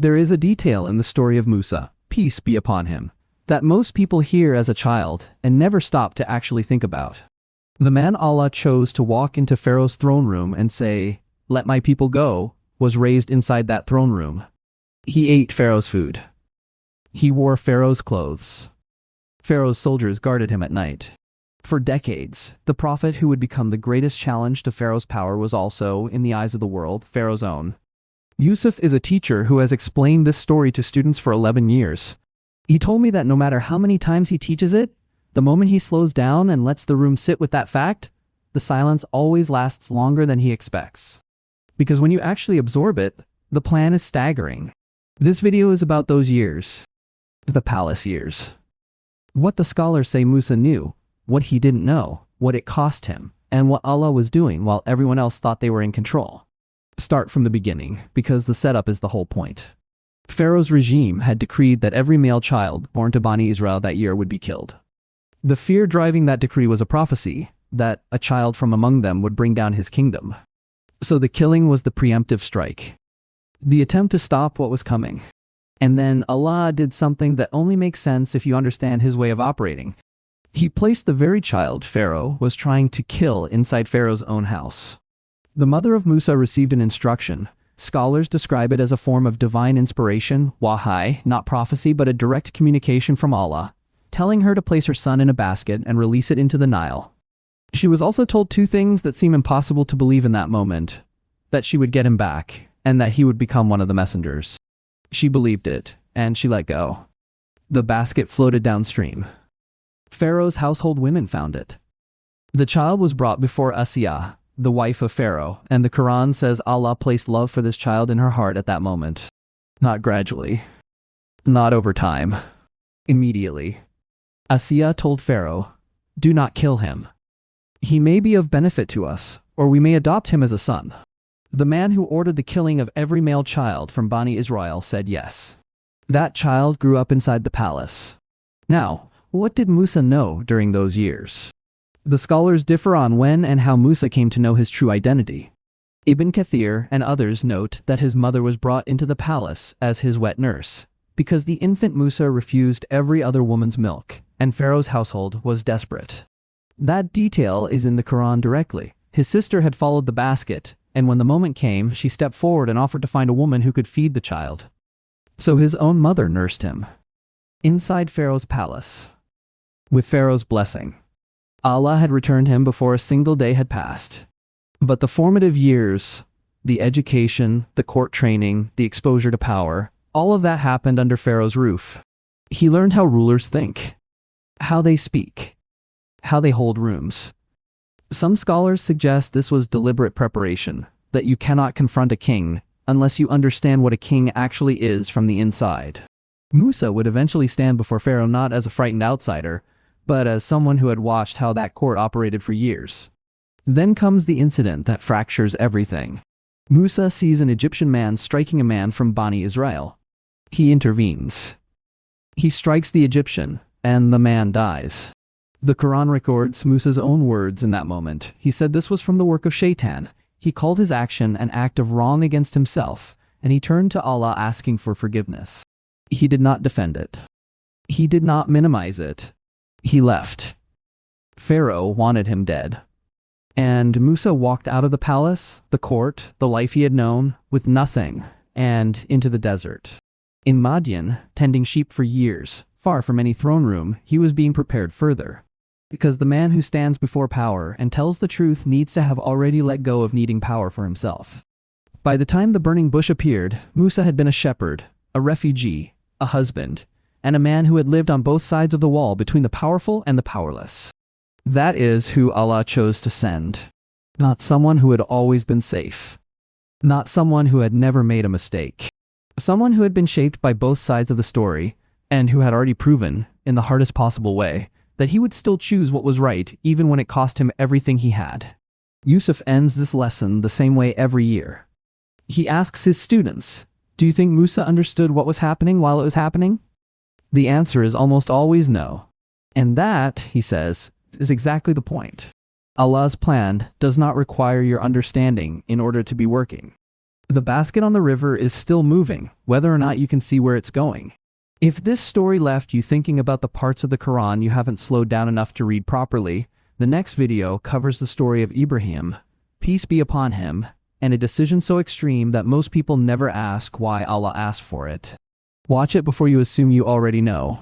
There is a detail in the story of Musa, peace be upon him, that most people hear as a child and never stop to actually think about. The man Allah chose to walk into Pharaoh's throne room and say, "Let my people go," was raised inside that throne room. He ate Pharaoh's food. He wore Pharaoh's clothes. Pharaoh's soldiers guarded him at night. For decades, the prophet who would become the greatest challenge to Pharaoh's power was also, in the eyes of the world, Pharaoh's own. Yusuf is a teacher who has explained this story to students for 11 years. He told me that no matter how many times he teaches it, the moment he slows down and lets the room sit with that fact, the silence always lasts longer than he expects. Because when you actually absorb it, the plan is staggering. This video is about those years. The palace years. What the scholars say Musa knew, what he didn't know, what it cost him, and what Allah was doing while everyone else thought they were in control. Start from the beginning, because the setup is the whole point. Pharaoh's regime had decreed that every male child born to Bani Israel that year would be killed. The fear driving that decree was a prophecy that a child from among them would bring down his kingdom. So the killing was the preemptive strike, the attempt to stop what was coming. And then Allah did something that only makes sense if you understand his way of operating. He placed the very child Pharaoh was trying to kill inside Pharaoh's own house. The mother of Musa received an instruction. Scholars describe it as a form of divine inspiration, wahy, not prophecy but a direct communication from Allah, telling her to place her son in a basket and release it into the Nile. She was also told two things that seem impossible to believe in that moment: that she would get him back, and that he would become one of the messengers. She believed it, and she let go. The basket floated downstream. Pharaoh's household women found it. The child was brought before Asiya, the wife of Pharaoh, and the Quran says Allah placed love for this child in her heart at that moment. Not gradually. Not over time. Immediately. Asiya told Pharaoh, "Do not kill him. He may be of benefit to us, or we may adopt him as a son." The man who ordered the killing of every male child from Bani Israel said yes. That child grew up inside the palace. Now, what did Musa know during those years? The scholars differ on when and how Musa came to know his true identity. Ibn Kathir and others note that his mother was brought into the palace as his wet nurse, because the infant Musa refused every other woman's milk, and Pharaoh's household was desperate. That detail is in the Quran directly. His sister had followed the basket, and when the moment came, she stepped forward and offered to find a woman who could feed the child. So his own mother nursed him. Inside Pharaoh's palace. With Pharaoh's blessing. Allah had returned him before a single day had passed. But the formative years, the education, the court training, the exposure to power, all of that happened under Pharaoh's roof. He learned how rulers think, how they speak, how they hold rooms. Some scholars suggest this was deliberate preparation, that you cannot confront a king unless you understand what a king actually is from the inside. Musa would eventually stand before Pharaoh not as a frightened outsider, but as someone who had watched how that court operated for years. Then comes the incident that fractures everything. Musa sees an Egyptian man striking a man from Bani Israel. He intervenes. He strikes the Egyptian, and the man dies. The Quran records Musa's own words in that moment. He said this was from the work of Shaitan. He called his action an act of wrong against himself, and he turned to Allah asking for forgiveness. He did not defend it. He did not minimize it. He left. Pharaoh wanted him dead. And Musa walked out of the palace, the court, the life he had known, with nothing, and into the desert. In Madian, tending sheep for years, far from any throne room, he was being prepared further. Because the man who stands before power and tells the truth needs to have already let go of needing power for himself. By the time the burning bush appeared, Musa had been a shepherd, a refugee, a husband, and a man who had lived on both sides of the wall between the powerful and the powerless. That is who Allah chose to send. Not someone who had always been safe. Not someone who had never made a mistake. Someone who had been shaped by both sides of the story, and who had already proven, in the hardest possible way, that he would still choose what was right even when it cost him everything he had. Yusuf ends this lesson the same way every year. He asks his students, "Do you think Musa understood what was happening while it was happening?" The answer is almost always no. And that, he says, is exactly the point. Allah's plan does not require your understanding in order to be working. The basket on the river is still moving, whether or not you can see where it's going. If this story left you thinking about the parts of the Quran you haven't slowed down enough to read properly, the next video covers the story of Ibrahim, peace be upon him, and a decision so extreme that most people never ask why Allah asked for it. Watch it before you assume you already know.